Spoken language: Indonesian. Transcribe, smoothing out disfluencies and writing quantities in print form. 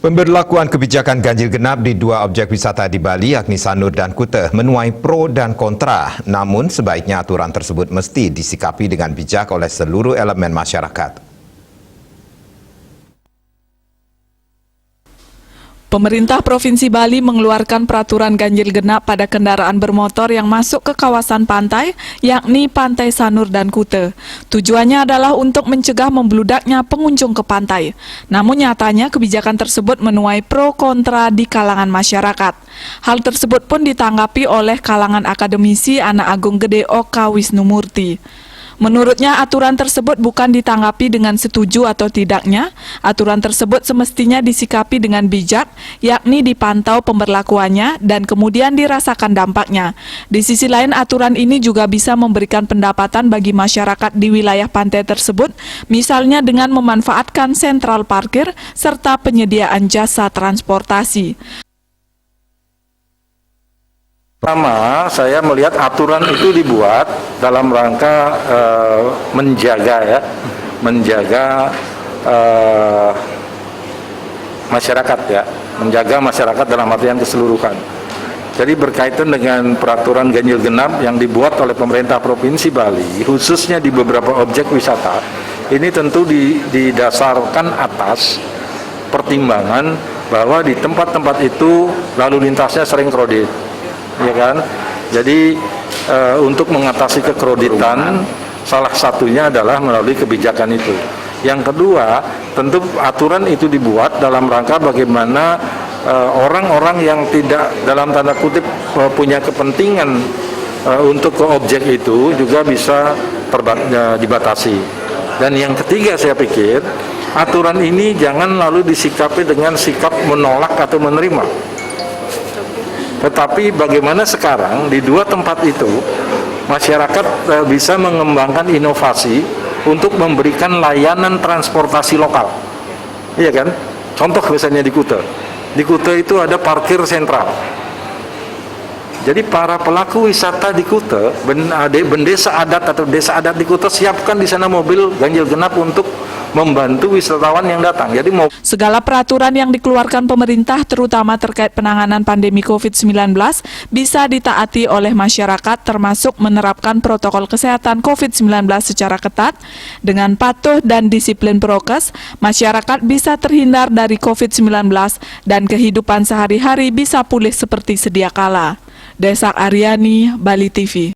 Pemberlakuan kebijakan ganjil genap di dua objek wisata di Bali, yakni Sanur dan Kuta, menuai pro dan kontra. Namun, sebaiknya aturan tersebut mesti disikapi dengan bijak oleh seluruh elemen masyarakat. Pemerintah Provinsi Bali mengeluarkan peraturan ganjil genap pada kendaraan bermotor yang masuk ke kawasan pantai, yakni Pantai Sanur dan Kuta. Tujuannya adalah untuk mencegah membludaknya pengunjung ke pantai. Namun nyatanya kebijakan tersebut menuai pro kontra di kalangan masyarakat. Hal tersebut pun ditanggapi oleh kalangan akademisi Anak Agung Gede Oka Wisnumurti. Menurutnya, aturan tersebut bukan ditanggapi dengan setuju atau tidaknya. Aturan tersebut semestinya disikapi dengan bijak, yakni dipantau pemberlakuannya dan kemudian dirasakan dampaknya. Di sisi lain, aturan ini juga bisa memberikan pendapatan bagi masyarakat di wilayah pantai tersebut, misalnya dengan memanfaatkan sentral parkir serta penyediaan jasa transportasi. Pertama, saya melihat aturan itu dibuat dalam rangka menjaga masyarakat menjaga masyarakat dalam artian keseluruhan. Jadi berkaitan dengan peraturan ganjil genap yang dibuat oleh pemerintah Provinsi Bali, khususnya di beberapa objek wisata, ini tentu didasarkan atas pertimbangan bahwa di tempat-tempat itu lalu lintasnya sering kredit. Ya kan? Jadi untuk mengatasi kekreditan salah satunya adalah melalui kebijakan itu. Yang kedua, tentu aturan itu dibuat dalam rangka bagaimana orang-orang yang tidak dalam tanda kutip punya kepentingan untuk ke objek itu juga bisa dibatasi. Dan yang ketiga, saya pikir aturan ini jangan lalu disikapi dengan sikap menolak atau menerima. Tetapi bagaimana sekarang di dua tempat itu masyarakat bisa mengembangkan inovasi untuk memberikan layanan transportasi lokal, iya kan? Contoh misalnya di Kuta itu ada parkir sentral. Jadi para pelaku wisata di Kuta, bendesa adat atau desa adat di Kuta, siapkan di sana mobil ganjil genap untuk membantu wisatawan yang datang. Jadi segala peraturan yang dikeluarkan pemerintah terutama terkait penanganan pandemi COVID-19 bisa ditaati oleh masyarakat, termasuk menerapkan protokol kesehatan COVID-19 secara ketat. Dengan patuh dan disiplin prokes, masyarakat bisa terhindar dari COVID-19 dan kehidupan sehari-hari bisa pulih seperti sedia kala. Desak Aryani, Bali TV.